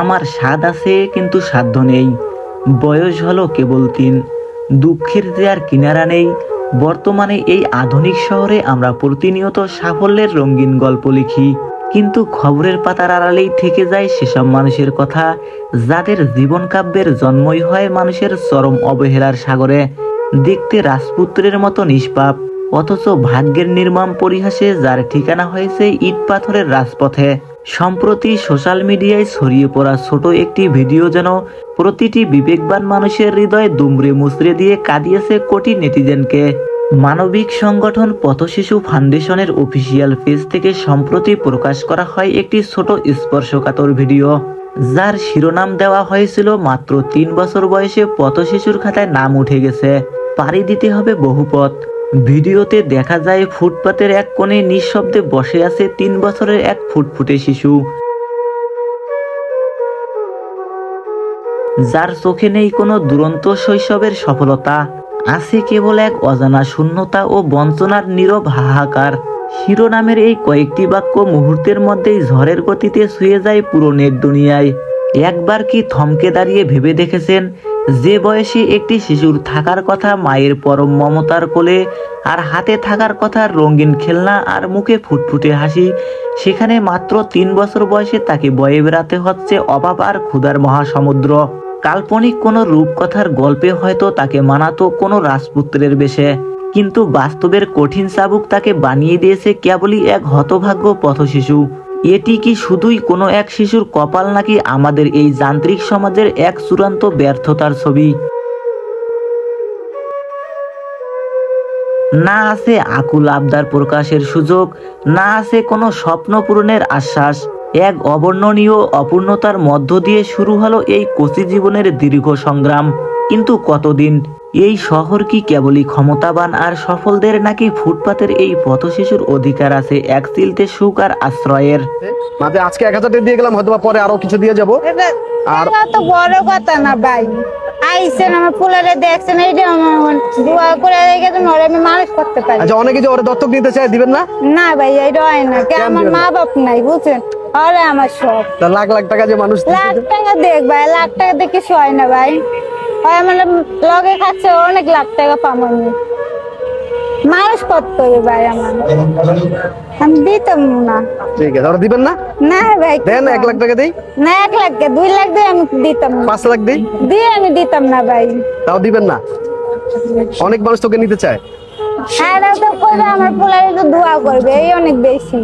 আমার স্বাদ আছে কিন্তু সাধ্য নেই, বয়স হলো কেবল ৩, দুঃখের যে আর কিনারা নেই। বর্তমানে এই আধুনিক শহরে আমরা প্রতিনিয়ত সাফল্যের রঙিন গল্প লিখি, কিন্তু খবরের পাতার আড়ালেই থেকে যায় সেসব মানুষের কথা যাদের জীবন কাব্যের জন্মই হয় মানুষের চরম অবহেলার সাগরে। দেখতে রাজপুত্রের মতো নিষ্পাপ, অথচ ভাগ্যের নির্মম পরিহাসে যার ঠিকানা হয়েছে ইট পাথরের রাজপথে। সম্প্রতি সোশ্যাল মিডিয়ায় ছড়িয়ে পড়া ছোট একটি ভিডিও যেন প্রতিটি বিবেকবান মানুষের হৃদয় দুমড়ে মুচড়ে দিয়ে কাঁদিয়েছে কোটি নেটিজেনকে। মানবিক সংগঠন পথশিশু ফাউন্ডেশনের অফিসিয়াল পেজ থেকে সম্প্রতি প্রকাশ করা হয় একটি ছোট স্পর্শকাতর ভিডিও, যার শিরোনাম দেওয়া হয়েছিল মাত্র ৩ বছর বয়সে পথশিশুর খাতায় নাম উঠে গেছে, পাড়ি দিতে হবে বহু পথ। ভিডিওতে দেখা যায় ফুটপাতের এক কোণে নিঃশব্দে বসে আছে ৩ বছরের এক ফুটফুটে শিশু, যার চোখে নেই কোনো দুরন্ত শৈশবের সফলতা, আছে কেবল এক অজানা শূন্যতা ও বঞ্চনার নীরব হাহাকার। শিরোনামের এই কয়েকটি বাক্য মুহূর্তের মধ্যেই ঝড়ের গতিতে ছুঁয়ে যায় পুরো নেট দুনিয়ায়। একবার কি থমকে দাঁড়িয়ে ভেবে দেখেছেন, যে বয়সে একটি শিশুর থাকার কথা মায়ের পরম মমতার কোলে, আর হাতে থাকার কথা রঙিন খেলনা আর মুখে ফুটফুটে হাসি, সেখানে মাত্র ৩ বছর বয়সে তাকে বয়ে বেড়াতে হচ্ছে অভাব আর ক্ষুধার মহাসমুদ্র। কাল্পনিক কোনো রূপকথার গল্পে হয়তো তাকে মানাতো কোনো রাজপুত্রের বেশে, কিন্তু বাস্তবের কঠিন চাবুক তাকে বানিয়ে দিয়েছে কেবলই এক হতভাগ্য পথশিশু। এটি কি শুধুই কোনো এক শিশুর কপাল, নাকি আমাদের এই যান্ত্রিক সমাজের এক চূড়ান্ত ব্যর্থতার ছবি? না আছে আকুল আবদার প্রকাশের সুযোগ, না আছে কোনো স্বপ্ন পূরণের আশ্বাস। এক অবর্ণনীয় অপূর্ণতার মধ্য দিয়ে শুরু হলো এই কচি জীবনের দীর্ঘ সংগ্রাম। কিন্তু কতদিন? এই শহর কি কেবলই ক্ষমতাবান আর সফলদের, নাকি ফুটপাতের এই পথশিশুর অধিকার আছে এক চিলতে সুখ আর আশ্রয়ের? মাঝে আজকে ১০০০ টাকা দিয়ে গেলাম, হয়তো পরে আরো কিছু দিয়ে যাবো। আর তো বড় কথা না ভাই, আইছেন আমার ফুলারে দেখছেন, এইটা আমার দোয়া করে গেছেন, ওরে আমি মানুষ করতে পারি। আচ্ছা, অনেকে যে ওরে দত্তক নিতে চায়, দিবেন না? না ভাই, এইটা হয় না, কে আমার মা বাপ নাই বুঝছেন, আরে আমার সব। তা লাখ লাখ টাকা যে মানুষ লাখ টাকা দেখ ভাই, লাখ টাকা দিয়ে কিছু হয় না ভাই। ওই আমার লগে খাচ্ছে, অনেক লাখ টাকা পামানি, মানুষ করতে হবে ভাই আমার, আমি দিতাম না। ঠিক আছে, ওরা দিবেন না? না ভাই দেন ১ লাখ টাকা দেই। না, 1 লাখ কে 2 লাখ দিয়ে আমি দিতাম না, ৫ লাখ দেই। দিয়ে আমি দিতাম না ভাই। তাও দিবেন না? অনেক মানুষ তোকে নিতে চায়। হ্যাঁ, তো কইবে আমার পোলারে তো দোয়া করবে, এই অনেক বেশি।